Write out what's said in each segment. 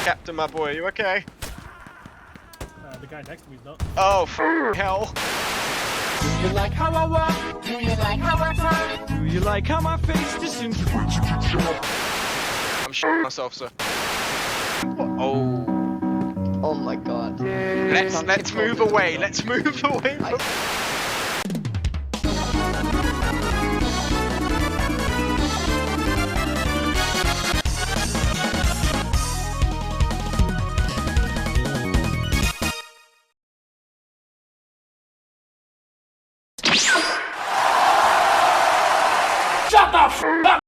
Captain, my boy, you okay? The guy next to me's not. Oh, hell. Do you like how I walk? Do you like how I talk? Do you like how my face disintegrates? I'm shitting myself, sir. Oh. Oh my god. Let's move away. Let's move away from... Shut the f up!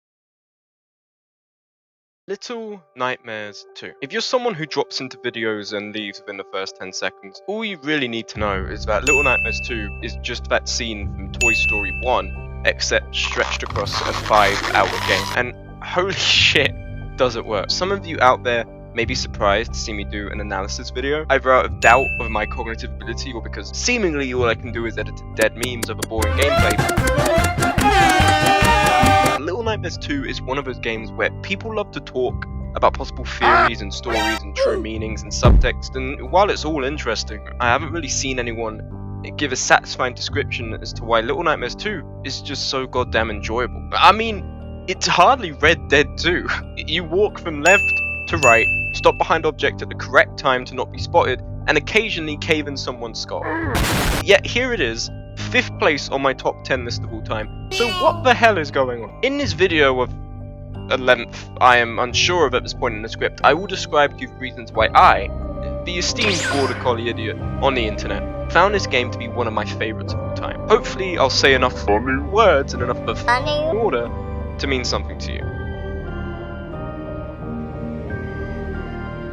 Little Nightmares 2. If you're someone who drops into videos and leaves within the first 10 seconds, all you really need to know is that Little Nightmares 2 is just that scene from Toy Story 1, except stretched across a 5-hour game. And holy shit, does it work. Some of you out there may be surprised to see me do an analysis video, either out of doubt of my cognitive ability or because seemingly all I can do is edit dead memes of a boring gameplay. Little Nightmares 2 is one of those games where people love to talk about possible theories and stories and true meanings and subtext, and while it's all interesting, I haven't really seen anyone give a satisfying description as to why Little Nightmares 2 is just so goddamn enjoyable. I mean, it's hardly Red Dead 2. You walk from left to right, stop behind object at the correct time to not be spotted, and occasionally cave in someone's skull. Yet here it is, 5th place on my top 10 list of all time. So what the hell is going on? In this video of a length I am unsure of at this point in the script, I will describe to you reasons why I, the esteemed border collie idiot on the internet, found this game to be one of my favourites of all time. Hopefully I'll say enough funny words and enough of order to mean something to you.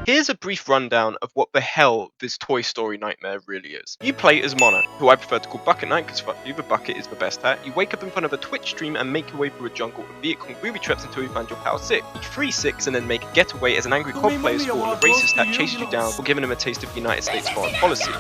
Here's a brief rundown of what the hell this Toy Story nightmare really is. You play as Mono, who I prefer to call Bucket Knight because fuck you, the bucket is the best hat. You wake up in front of a Twitch stream and make your way through a jungle of vehicle booby traps until you find your power 6. You free 6 and then make a getaway as an angry cosplayer sport and a racist that chases you down for giving him a taste of the United States foreign policy.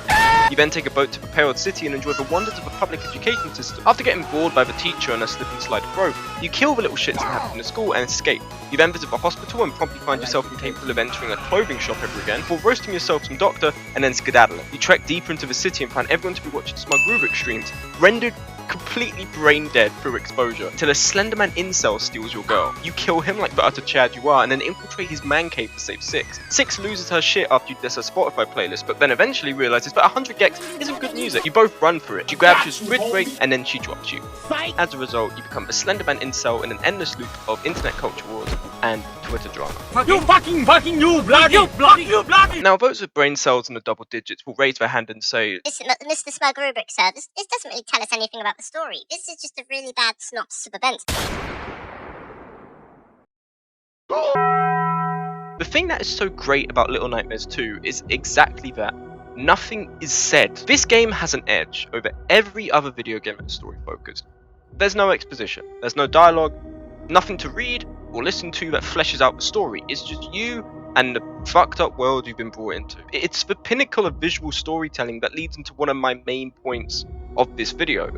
You then take a boat to the Prepared City and enjoy the wonders of a public education system. After getting bored by the teacher and a slip and slide growth, you kill the little shits that happen in the school and escape. You then visit the hospital and promptly find yourself incapable of entering a clothing shop ever again, before roasting yourself some doctor and then skedaddling. You trek deeper into the city and find everyone to be watching Smug Rubik streams, rendered completely brain dead through exposure, till a Slenderman incel steals your girl. You kill him like the utter Chad you are and then infiltrate his man cave to save 6. 6 loses her shit after you diss her Spotify playlist, but then eventually realizes that 100 gex isn't good music. You both run for it. She grabs your fridge break and then she drops you. As a result, you become a Slenderman incel in an endless loop of internet culture wars and Twitter drama. You fucking you bloody! Now those with brain cells in the double digits will raise their hand and say, Listen, Mr. Smug Rubik, sir, this doesn't really tell us anything about the story. This is just a really bad synopsis of events. the thing that is so great about Little Nightmares 2 is exactly that. Nothing is said. This game has an edge over every other video game that's story focused. There's no exposition, there's no dialogue, nothing to read or listen to that fleshes out the story. It's just you and the fucked up world you've been brought into. It's the pinnacle of visual storytelling that leads into one of my main points of this video,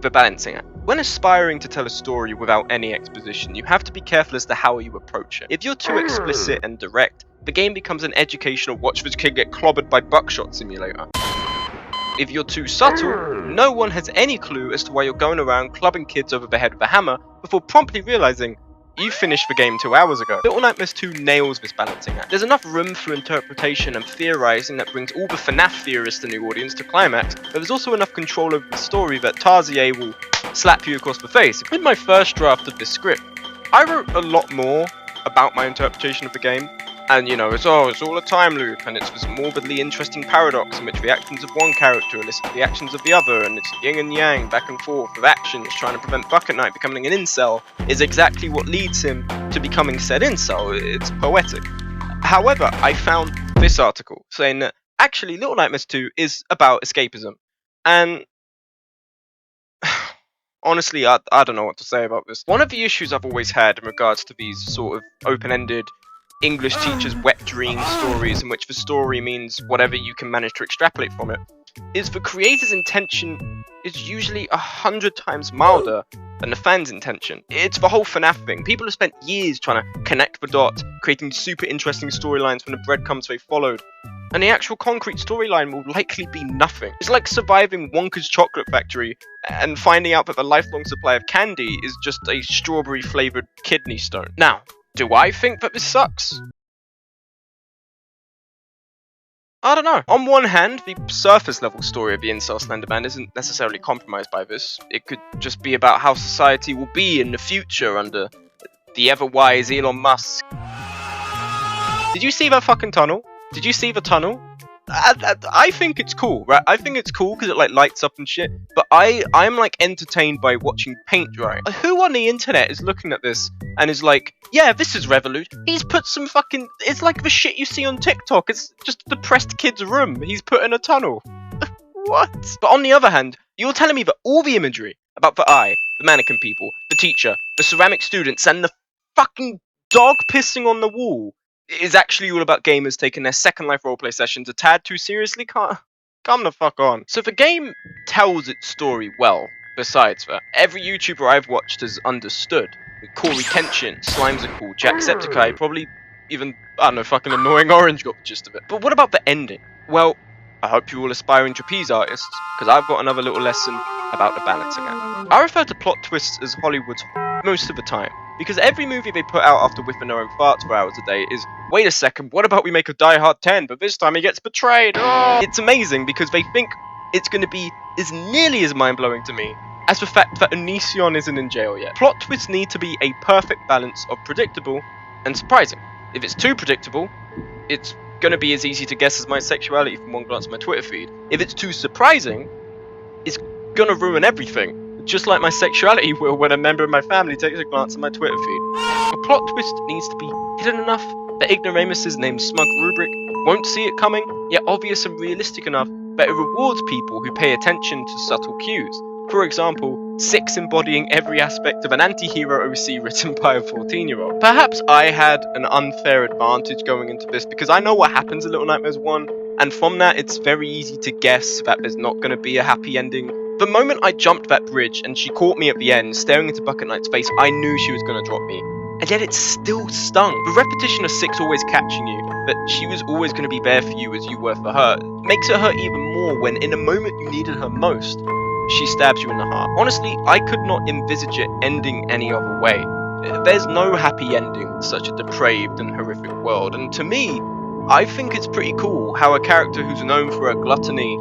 the balancing act. When aspiring to tell a story without any exposition, you have to be careful as to how you approach it. If you're too explicit and direct, the game becomes an educational watch that can get clobbered by Buckshot Simulator. If you're too subtle, no one has any clue as to why you're going around clubbing kids over the head with a hammer before promptly realizing you finished the game 2 hours ago. Little Nightmares 2 nails this balancing act. There's enough room for interpretation and theorizing that brings all the FNAF theorists in the audience to climax, but there's also enough control over the story that Tarzier will slap you across the face. In my first draft of this script, I wrote a lot more about my interpretation of the game, and you know, it's all a time loop, and it's this morbidly interesting paradox in which the actions of one character elicit the actions of the other, and it's yin and yang, back and forth, with actions trying to prevent Bucket Knight becoming an incel is exactly what leads him to becoming said incel. It's poetic. However, I found this article saying that actually Little Nightmares 2 is about escapism, and honestly, I don't know what to say about this. One of the issues I've always had in regards to these sort of open-ended English teachers' wet dream stories in which the story means whatever you can manage to extrapolate from it, is the creator's intention is usually 100 times milder than the fans' intention. It's the whole FNAF thing. People have spent years trying to connect the dots, creating super interesting storylines from the breadcrumbs they followed, and the actual concrete storyline will likely be nothing. It's like surviving Wonka's chocolate factory and finding out that the lifelong supply of candy is just a strawberry flavoured kidney stone. Now, do I think that this sucks? I don't know. On one hand, the surface level story of the incel Slenderman isn't necessarily compromised by this. It could just be about how society will be in the future under the ever-wise Elon Musk. Did you see that fucking tunnel? Did you see the tunnel? I think it's cool, right? I think it's cool because it like lights up and shit. But I'm like entertained by watching paint dry. Who on the internet is looking at this and is like, yeah, this is revolution. He's put some fucking. It's like the shit you see on TikTok. It's just a depressed kid's room. He's put in a tunnel. What? But on the other hand, you're telling me that all the imagery about the eye, the mannequin people, the teacher, the ceramic students, and the fucking dog pissing on the wall is actually all about gamers taking their Second Life roleplay sessions a tad too seriously? Come the fuck on. So the game tells its story well, besides that. Every YouTuber I've watched has understood. Corey Kenshin, Slimes are cool, Jacksepticeye, probably even, I don't know, fucking Annoying Orange got the gist of it. But what about the ending? Well, I hope you're all aspiring trapeze artists, because I've got another little lesson about the balancing act. I refer to plot twists as Hollywood's most of the time, because every movie they put out after whiffing their own farts for hours a day is, wait a second, what about we make a Die Hard 10, but this time he gets betrayed? Oh! It's amazing because they think it's going to be as nearly as mind-blowing to me as the fact that Onision isn't in jail yet. Plot twists need to be a perfect balance of predictable and surprising. If it's too predictable, it's going to be as easy to guess as my sexuality from one glance at my Twitter feed. If it's too surprising, it's going to ruin everything. Just like my sexuality will when a member of my family takes a glance at my Twitter feed. A plot twist needs to be hidden enough that ignoramuses named Smug Rubric won't see it coming, yet obvious and realistic enough that it rewards people who pay attention to subtle cues. For example, 6 embodying every aspect of an anti-hero OC written by a 14-year-old. Perhaps I had an unfair advantage going into this because I know what happens in Little Nightmares 1, and from that it's very easy to guess that there's not going to be a happy ending. The moment I jumped that bridge and she caught me at the end, staring into Bucket Knight's face, I knew she was going to drop me. And yet it still stung. The repetition of 6 always catching you, that she was always going to be there for you as you were for her, makes it hurt even more when in a moment you needed her most, she stabs you in the heart. Honestly, I could not envisage it ending any other way. There's no happy ending in such a depraved and horrific world, and to me, I think it's pretty cool how a character who's known for her gluttony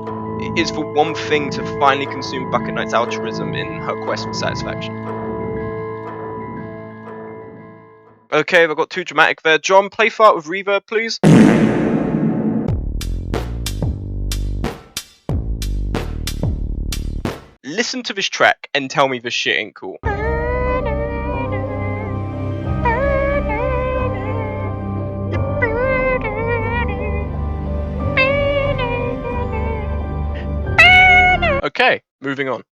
is for one thing to finally consume Bucket Knight's altruism in her quest for satisfaction. Okay, I got too dramatic there. John, play fart with reverb, please. Listen to this track and tell me this shit ain't cool. Okay, moving on.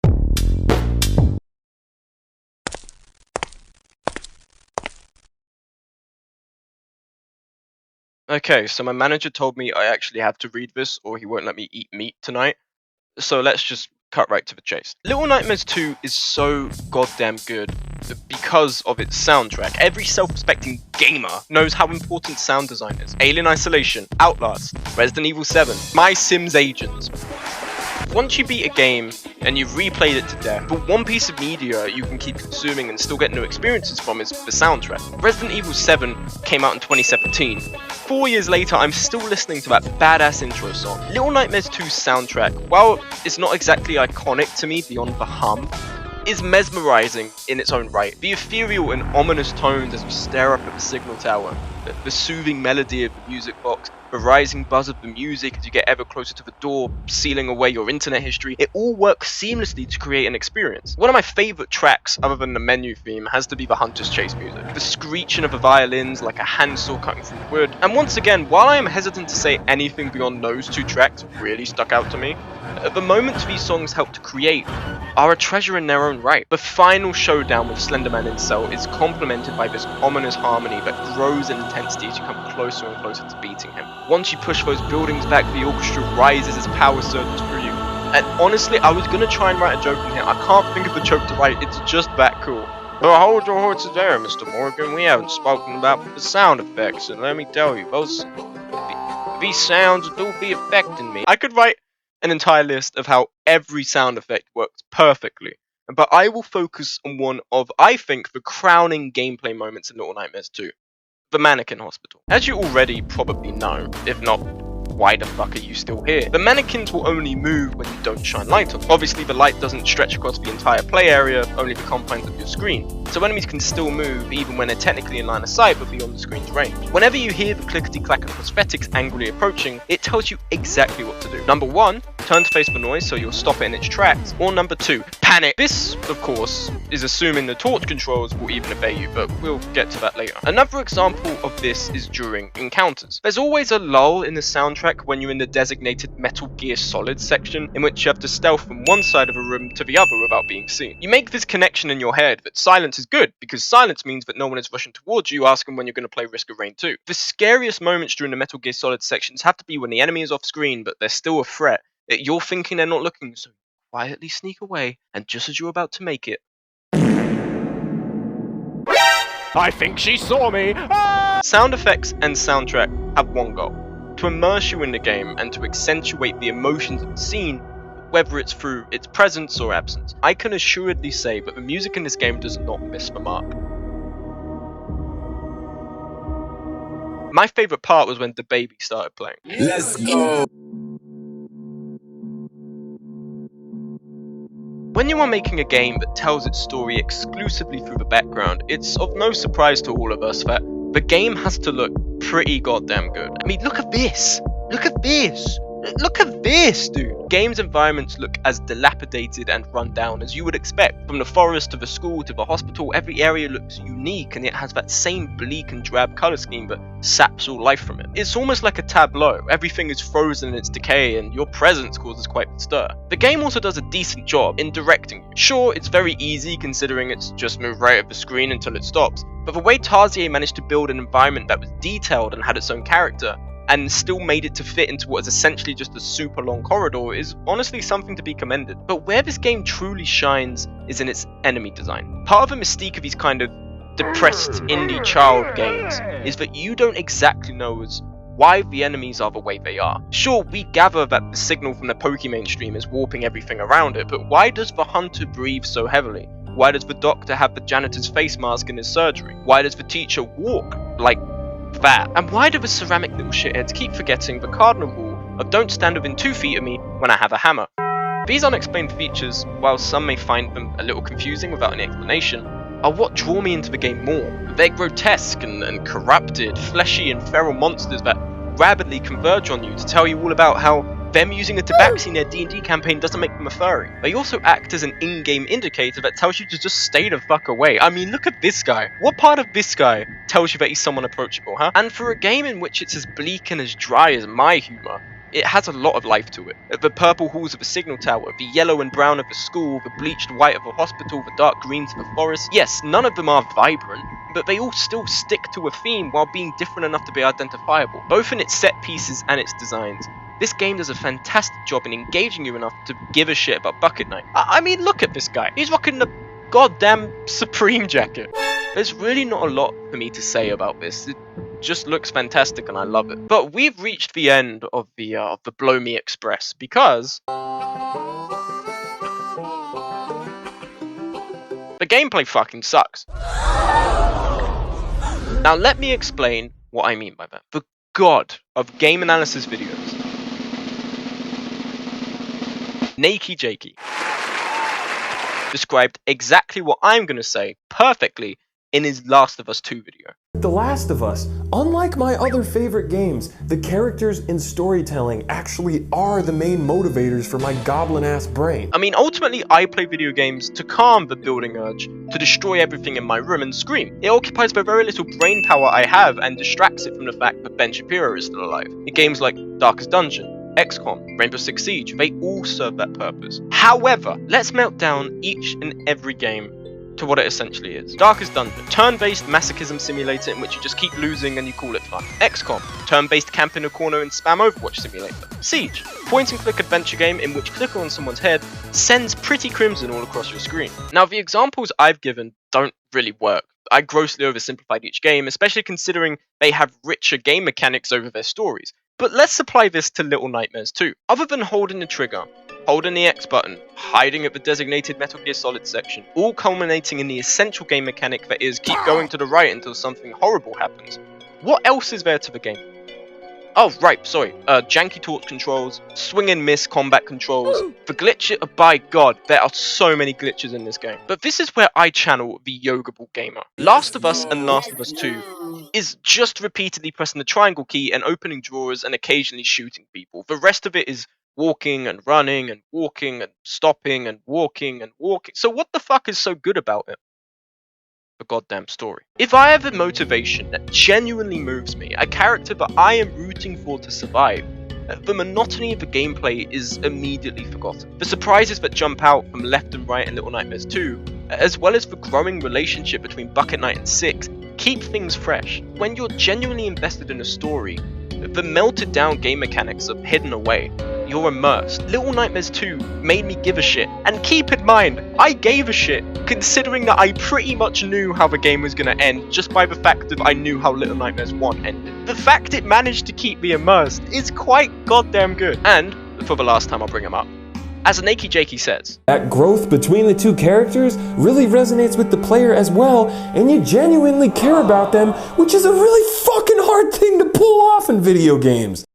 Okay, so my manager told me I actually have to read this or he won't let me eat meat tonight. So let's just cut right to the chase. Little Nightmares 2 is so goddamn good because of its soundtrack. Every self-respecting gamer knows how important sound design is. Alien Isolation, Outlast, Resident Evil 7, My Sims Agents. Once you beat a game and you've replayed it to death, but one piece of media you can keep consuming and still get new experiences from is the soundtrack. Resident Evil 7 came out in 2017. 4 years later, I'm still listening to that badass intro song. Little Nightmares 2's soundtrack, while it's not exactly iconic to me beyond the hum, is mesmerizing in its own right. The ethereal and ominous tones as you stare up at the signal tower, the soothing melody of the music box, the rising buzz of the music as you get ever closer to the door, sealing away your internet history, it all works seamlessly to create an experience. One of my favourite tracks, other than the menu theme, has to be the Hunter's Chase music. The screeching of the violins like a handsaw cutting through wood. And once again, while I am hesitant to say anything beyond those 2 tracks really stuck out to me, the moments these songs help to create are a treasure in their own right. The final showdown with Slenderman Incel is complemented by this ominous harmony that grows in intensity as you come closer and closer to beating him. Once you push those buildings back, the orchestra rises as power surges through you, And honestly, I was gonna try and write a joke in here. I can't think of a joke to write, it's just that cool. But hold your horses there, Mr. Morgan. We haven't spoken about the sound effects, and let me tell you, these sounds do be affecting me. I could write an entire list of how every sound effect works perfectly, but I will focus on one of, I think, the crowning gameplay moments in Little Nightmares 2. The Mannequin Hospital. As you already probably know, if not, why the fuck are you still here? The mannequins will only move when you don't shine light on them. Obviously, the light doesn't stretch across the entire play area, only the confines of your screen. So enemies can still move even when they're technically in line of sight but beyond the screen's range. Whenever you hear the clickety-clack of prosthetics angrily approaching, it tells you exactly what to do. Number 1, turn to face the noise so you'll stop it in its tracks. Or number 2, panic. This, of course, is assuming the torch controls will even obey you, but we'll get to that later. Another example of this is during encounters. There's always a lull in the soundtrack when you're in the designated Metal Gear Solid section, in which you have to stealth from one side of a room to the other without being seen. You make this connection in your head that silence is good, because silence means that no one is rushing towards you asking when you're going to play Risk of Rain 2. The scariest moments during the Metal Gear Solid sections have to be when the enemy is off screen, but they're still a threat. You're thinking they're not looking, so quietly sneak away, and just as you're about to make it, I think she saw me. Ah! sound effects and soundtrack have one goal: to immerse you in the game and to accentuate the emotions of the scene, whether it's through its presence or absence. I can assuredly say that the music in this game does not miss the mark. My favourite part was when the baby started playing. Let's go. When you are making a game that tells its story exclusively through the background, it's of no surprise to all of us that the game has to look pretty goddamn good. I mean, look at this! Look at this! Look at this, dude! Game's environments look as dilapidated and run down as you would expect. From the forest to the school to the hospital, every area looks unique and it has that same bleak and drab colour scheme that saps all life from it. It's almost like a tableau. Everything is frozen in its decay and your presence causes quite the stir. The game also does a decent job in directing you. Sure, it's very easy considering it's just move right at the screen until it stops, but the way Tarsier managed to build an environment that was detailed and had its own character, and still made it to fit into what is essentially just a super long corridor, is honestly something to be commended. But where this game truly shines is in its enemy design. Part of the mystique of these kind of depressed indie child games is that you don't exactly know why the enemies are the way they are. Sure, we gather that the signal from the Pokemon stream is warping everything around it, but why does the hunter breathe so heavily? Why does the doctor have the janitor's face mask in his surgery? Why does the teacher walk like that? And why do the ceramic little shitheads keep forgetting the cardinal rule of don't stand within 2 feet of me when I have a hammer? These unexplained features, while some may find them a little confusing without any explanation, are what draw me into the game more. They're grotesque and corrupted, fleshy and feral monsters that rapidly converge on you to tell you all about how them using a tabaxi in their D&D campaign doesn't make them a furry. They also act as an in-game indicator that tells you to just stay the fuck away. I mean, look at this guy. What part of this guy tells you that he's someone approachable, huh? And for a game in which it's as bleak and as dry as my humour, it has a lot of life to it. The purple halls of a signal tower, the yellow and brown of a school, the bleached white of a hospital, the dark greens of a forest. Yes, none of them are vibrant, but they all still stick to a theme while being different enough to be identifiable, both in its set pieces and its designs. This game does a fantastic job in engaging you enough to give a shit about Bucket Night. I mean, look at this guy. He's rocking the goddamn Supreme jacket. There's really not a lot for me to say about this. It just looks fantastic and I love it. But we've reached the end of the Blow Me Express because the gameplay fucking sucks. Now let me explain what I mean by that. The god of game analysis videos, Nakey Jakey, described exactly what I'm going to say perfectly in his Last of Us 2 video. The Last of Us, unlike my other favorite games, the characters and storytelling actually are the main motivators for my goblin-ass brain. I mean, ultimately, I play video games to calm the building urge to destroy everything in my room and scream. It occupies the very little brain power I have and distracts it from the fact that Ben Shapiro is still alive. In games like Darkest Dungeon, XCOM, Rainbow Six Siege, they all serve that purpose. However, let's melt down each and every game to what it essentially is. Darkest Dungeon, turn-based masochism simulator in which you just keep losing and you call it fun. XCOM, turn-based camp in a corner and spam Overwatch simulator. Siege, point-and-click adventure game in which clicking on someone's head sends pretty crimson all across your screen. Now, the examples I've given don't really work. I grossly oversimplified each game, especially considering they have richer game mechanics over their stories. But let's apply this to Little Nightmares 2. Other than holding the trigger, holding the X button, hiding at the designated Metal Gear Solid section, all culminating in the essential game mechanic that is keep going to the right until something horrible happens. What else is there to the game? Oh, right, sorry. Janky torch controls, swing and miss combat controls, the glitch. By God, there are so many glitches in this game. But this is where I channel the Yogable gamer. Last of Us and Last of Us 2 is just repeatedly pressing the triangle key and opening drawers and occasionally shooting people. The rest of it is walking and running and walking and stopping and walking and walking. So what the fuck is so good about it? The goddamn story. If I have a motivation that genuinely moves me, a character that I am rooting for to survive, the monotony of the gameplay is immediately forgotten. The surprises that jump out from left and right in Little Nightmares 2, as well as the growing relationship between Bucket Knight and Six, keep things fresh. When you're genuinely invested in a story, the melted down game mechanics are hidden away. You're immersed. Little Nightmares 2 made me give a shit. And keep in mind, I gave a shit, considering that I pretty much knew how the game was going to end just by the fact that I knew how Little Nightmares 1 ended. The fact it managed to keep me immersed is quite goddamn good. And, for the last time I'll bring him up, as Nakey Jakey says, that growth between the two characters really resonates with the player as well, and you genuinely care about them, which is a really fucking hard thing to pull off in video games.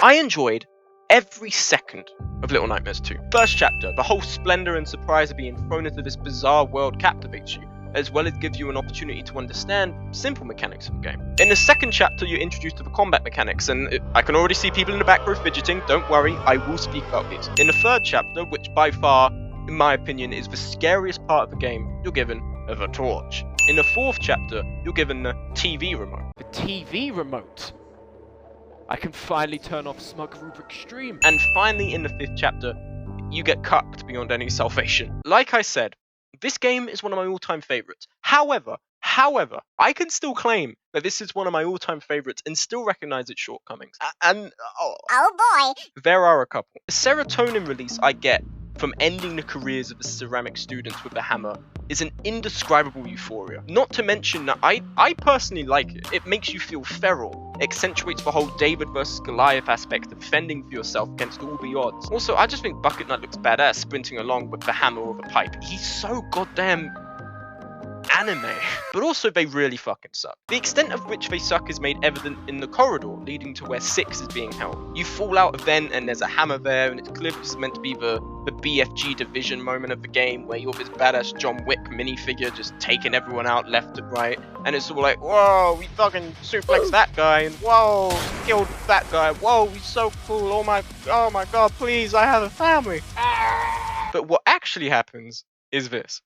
I enjoyed every second of Little Nightmares 2. First chapter, the whole splendor and surprise of being thrown into this bizarre world captivates you, as well as gives you an opportunity to understand simple mechanics of the game. In the second chapter, you're introduced to the combat mechanics, and I can already see people in the back row fidgeting. Don't worry, I will speak about these. In the third chapter, which by far, in my opinion, is the scariest part of the game, you're given the torch. In the fourth chapter, you're given the TV remote. The TV remote. I can finally turn off Smug Rubik Stream. And finally, in the fifth chapter, you get cucked beyond any salvation. Like I said, this game is one of my all-time favorites. However, I can still claim that this is one of my all-time favorites and still recognize its shortcomings. Oh boy! There are a couple. The serotonin release I get from ending the careers of the ceramic students with the hammer is an indescribable euphoria. Not to mention that I personally like it. It makes you feel feral, accentuates the whole David versus Goliath aspect of fending for yourself against all the odds. Also, I just think Bucket Knight looks badass sprinting along with the hammer or the pipe. He's so goddamn anime. But also they really fucking suck. The extent of which they suck is made evident in the corridor leading to where Six is being held. You fall out a vent and there's a hammer there, and it's clearly meant to be the BFG division moment of the game where you're this badass John Wick minifigure just taking everyone out left and right, and it's all like, whoa, we fucking suplexed that guy, and whoa, we killed that guy, whoa, he's so cool, oh my god, please, I have a family. But what actually happens is this.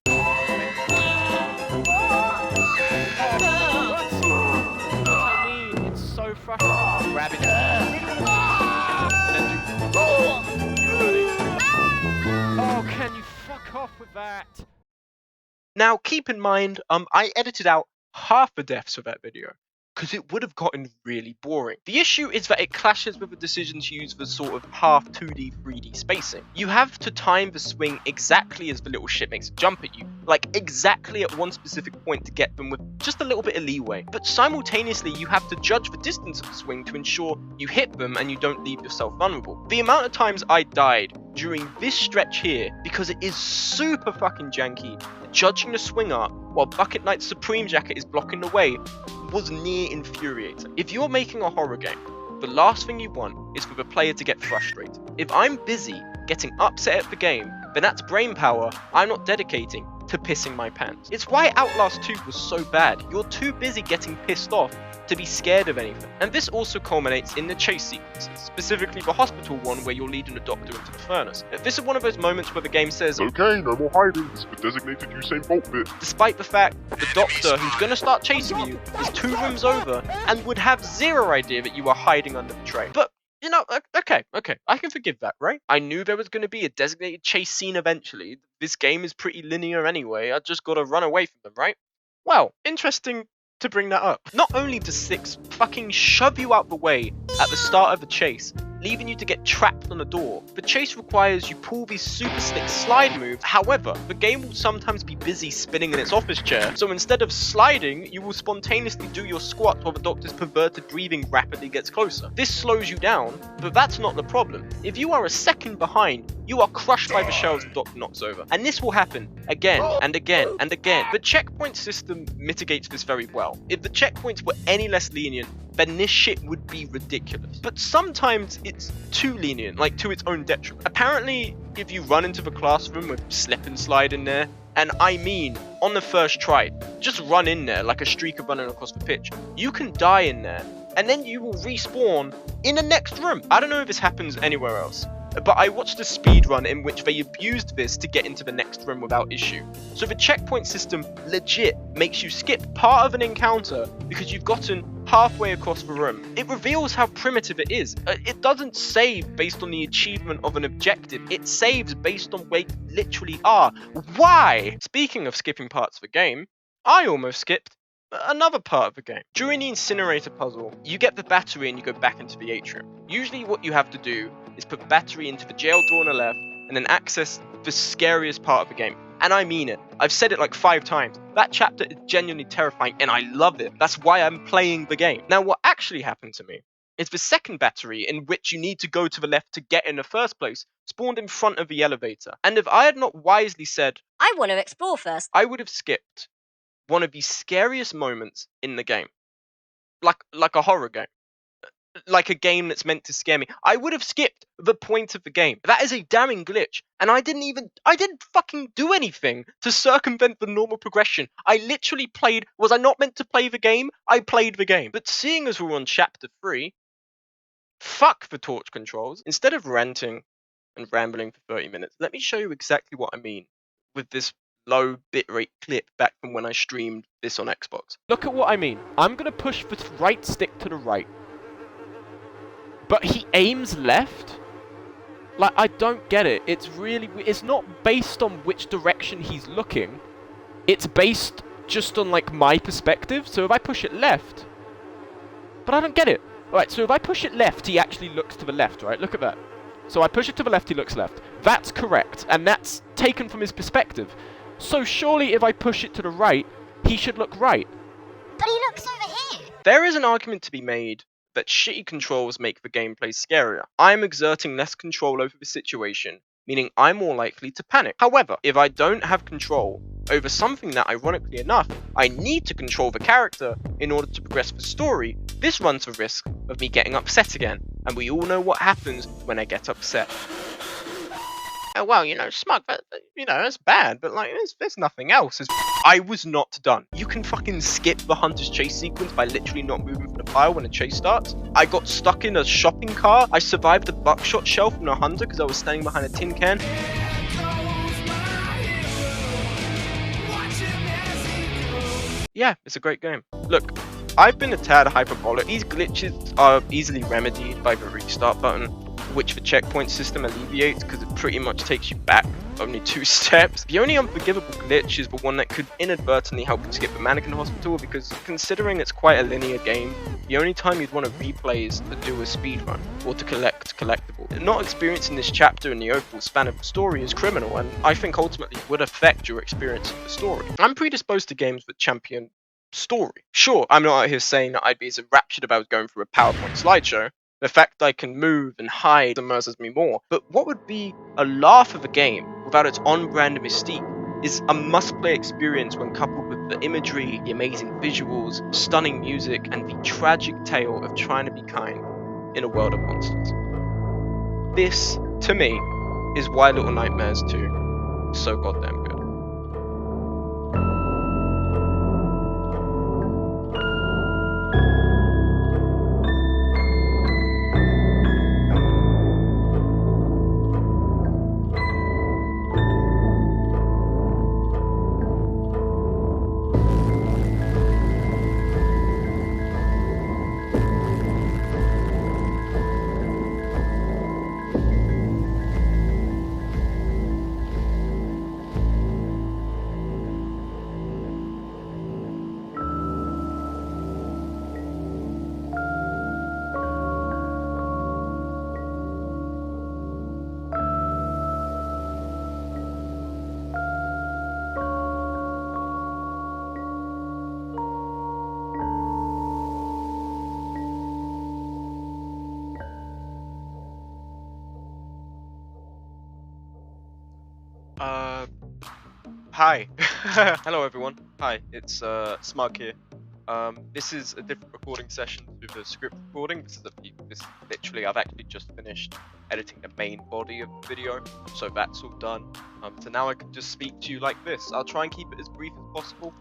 It's so frustrating. Grab it. Oh, can you fuck off with that? Now, keep in mind, I edited out half the deaths for that video, because it would have gotten really boring. The issue is that it clashes with the decision to use the sort of half 2D, 3D spacing. You have to time the swing exactly as the little shit makes a jump at you, like exactly at one specific point to get them with just a little bit of leeway. But simultaneously, you have to judge the distance of the swing to ensure you hit them and you don't leave yourself vulnerable. The amount of times I died during this stretch here, because it is super fucking janky, judging the swing up while Bucket Knight's Supreme Jacket is blocking the way, was near infuriating. If you're making a horror game, the last thing you want is for the player to get frustrated. If I'm busy getting upset at the game, then that's brain power I'm not dedicating to pissing my pants. It's why Outlast 2 was so bad. You're too busy getting pissed off to be scared of anything. And this also culminates in the chase sequences, specifically the hospital one where you're leading the doctor into the furnace. This is one of those moments where the game says, okay, no more hiding, this is the designated Usain Bolt bit. Despite the fact the doctor who's gonna start chasing you is 2 rooms over and would have zero idea that you are hiding under the train. But you know, okay, I can forgive that, right? I knew there was going to be a designated chase scene eventually. This game is pretty linear anyway. I just got to run away from them, right? Well, interesting to bring that up. Not only does 6 fucking shove you out the way at the start of the chase, leaving you to get trapped on a door, the chase requires you pull these super slick slide moves. However, the game will sometimes be busy spinning in its office chair, so instead of sliding, you will spontaneously do your squat while the doctor's perverted breathing rapidly gets closer. This slows you down, but that's not the problem. If you are a second behind, you are crushed by the shells the doctor knocks over. And this will happen again and again and again. The checkpoint system mitigates this very well. If the checkpoints were any less lenient, then this shit would be ridiculous. But sometimes it's too lenient, like to its own detriment. Apparently, if you run into the classroom with slip and slide in there, and I mean on the first try, just run in there like a streaker running across the pitch, you can die in there, and then you will respawn in the next room. I don't know if this happens anywhere else, but I watched a speedrun in which they abused this to get into the next room without issue. So the checkpoint system legit makes you skip part of an encounter because you've gotten halfway across the room. It reveals how primitive it is. It doesn't save based on the achievement of an objective. It saves based on where you literally are. Why? Speaking of skipping parts of the game, I almost skipped another part of the game. During the incinerator puzzle, you get the battery and you go back into the atrium. Usually what you have to do is put the battery into the jail door on the left and then access the scariest part of the game. And I mean it. I've said it like 5 times. That chapter is genuinely terrifying and I love it. That's why I'm playing the game. Now what actually happened to me is the second battery, in which you need to go to the left to get in the first place, spawned in front of the elevator. And if I had not wisely said, I want to explore first, I would have skipped one of the scariest moments in the game. Like a horror game. Like a game that's meant to scare me. I would have skipped the point of the game. That is a damning glitch. And I didn't fucking do anything to circumvent the normal progression. I literally played, was I not meant to play the game? I played the game. But seeing as we're on chapter 3, fuck the torch controls. Instead of ranting and rambling for 30 minutes, let me show you exactly what I mean with this low bitrate clip back from when I streamed this on Xbox. Look at what I mean. I'm going to push the right stick to the right. But he aims left? Like, I don't get it. It's not based on which direction he's looking. It's based just on, like, my perspective. So if I push it left... But I don't get it. Alright, so if I push it left, he actually looks to the left, right? Look at that. So I push it to the left, he looks left. That's correct. And that's taken from his perspective. So surely if I push it to the right, he should look right. but he looks over here. There is an argument to be made that shitty controls make the gameplay scarier. I'm exerting less control over the situation, meaning I'm more likely to panic. However, if I don't have control over something that, ironically enough, I need to control the character in order to progress the story, this runs the risk of me getting upset again, and we all know what happens when I get upset. Oh, well, you know, smug, but, you know, it's bad, but, like, there's nothing else. I was not done. You can fucking skip the hunter's chase sequence by literally not moving from the pile when a chase starts. I got stuck in a shopping cart. I survived the buckshot shell from a hunter because I was standing behind a tin can. Yeah, it's a great game. Look, I've been a tad hyperbolic. These glitches are easily remedied by the restart button, which the checkpoint system alleviates because it pretty much takes you back only 2 steps. The only unforgivable glitch is the one that could inadvertently help you skip the mannequin hospital, because considering it's quite a linear game, the only time you'd want to replay is to do a speedrun or to collect collectibles. Not experiencing this chapter in the overall span of the story is criminal, and I think ultimately would affect your experience of the story. I'm predisposed to games that champion story. Sure, I'm not out here saying that I'd be as enraptured about going through a PowerPoint slideshow. The fact I can move and hide immerses me more. But what would be a laugh of a game without its on-brand mystique is a must-play experience when coupled with the imagery, the amazing visuals, stunning music, and the tragic tale of trying to be kind in a world of monsters. This, to me, is why Little Nightmares 2 is so goddamn good. Hi. Hello everyone. Hi, it's Smug here. This is a different recording session to the script recording. This literally I've actually just finished editing the main body of the video, so that's all done. So now I can just speak to you like this. I'll try and keep it as brief as possible.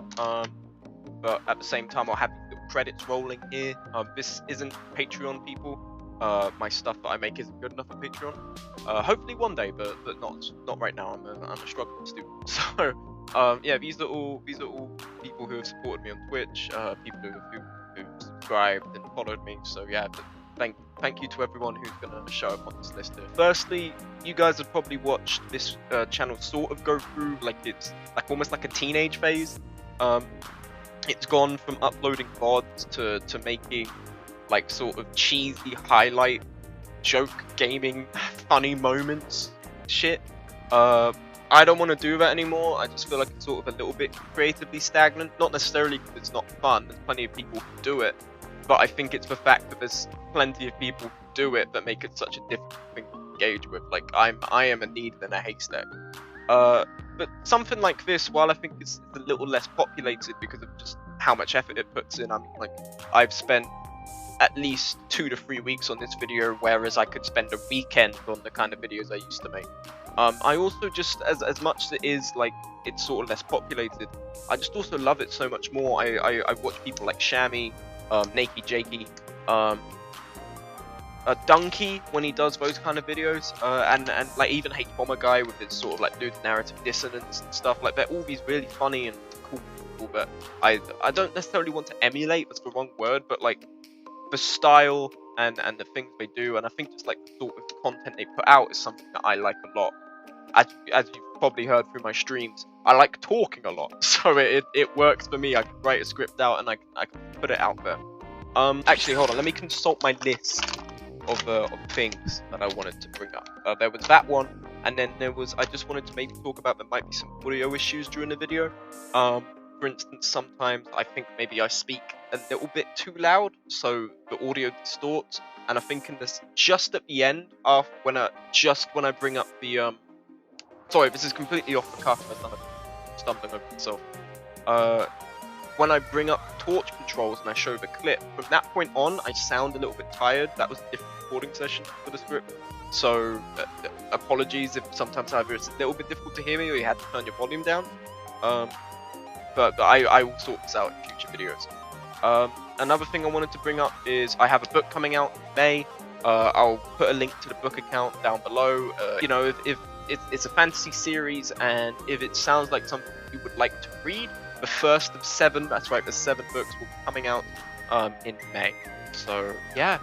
But at the same time I'll have the credits rolling here. This isn't Patreon, people. My stuff that I make isn't good enough for Patreon. Hopefully one day, but not right now. I'm a struggling student. So yeah, these are all people who have supported me on Twitch, people who subscribed and followed me. So yeah, but thank you to everyone who's gonna show up on this list here. Firstly, you guys have probably watched this channel sort of go through it's almost like a teenage phase. It's gone from uploading VODs to making sort of cheesy highlight joke gaming funny moments shit. I don't want to do that anymore. I just feel like it's sort of a little bit creatively stagnant. Not necessarily because it's not fun. There's plenty of people who do it, but I think it's the fact that there's plenty of people who do it that make it such a difficult thing to engage with. Like I am a needle in a haystack. But something like this, while I think it's a little less populated because of just how much effort it puts in. I mean, I've spent at least 2 to 3 weeks on this video, whereas I could spend a weekend on the kind of videos I used to make. I also just, as much as it is it's sort of less populated, I just also love it so much more. I watch people like Shammy, Nakey Jakey, Donkey when he does those kind of videos, and even H Bomber Guy with his sort of dude narrative dissonance and stuff. They're all these really funny and cool people that I don't necessarily want to emulate. That's the wrong word, but the style and the things they do, and I think just the sort of content they put out is something that I like a lot. As you've probably heard through my streams, I like talking a lot, so it works for me. I can write a script out and I can put it out there. Actually, hold on. Let me consult my list of things that I wanted to bring up. There was that one, and then I just wanted to maybe talk about there might be some audio issues during the video. For instance, sometimes I think maybe I speak a little bit too loud, so the audio distorts. And I think in this, just at the end, when I bring up the sorry, this is completely off the cuff. I'm stumbling over myself. When I bring up torch controls and I show the clip, from that point on, I sound a little bit tired. That was a different recording session for the script. So apologies if sometimes either it's a little bit difficult to hear me or you had to turn your volume down. But I will sort this out in future videos. Another thing I wanted to bring up is I have a book coming out in May. I'll put a link to the book account down below. You know, if it's a fantasy series and if it sounds like something you would like to read, the first of 7, that's right, the 7 books will be coming out in May. So yeah,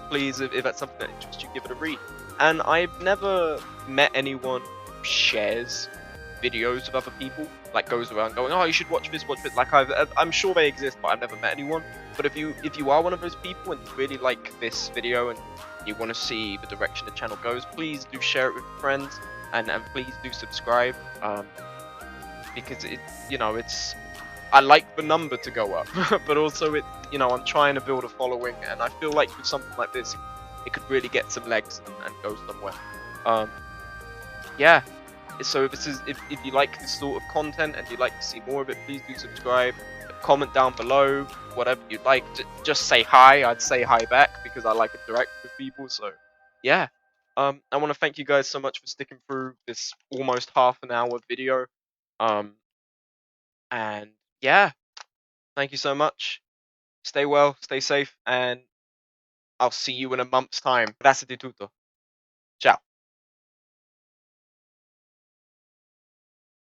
please, if that's something that interests you, give it a read. And I've never met anyone who shares videos of other people, goes around going, oh, you should watch this, I'm sure they exist, but I've never met anyone. But if you are one of those people and you really like this video and you want to see the direction the channel goes, please do share it with friends, and please do subscribe, because I like the number to go up, but also I'm trying to build a following, and I feel like with something like this, it could really get some legs and go somewhere. Yeah. So if you like this sort of content and you'd like to see more of it, please do subscribe. Comment down below whatever you'd like. Just say hi. I'd say hi back because I like interacting with people. So yeah, I want to thank you guys so much for sticking through this almost half an hour video. And yeah, thank you so much. Stay well, stay safe, and I'll see you in a month's time. Grazie tutto. Ciao.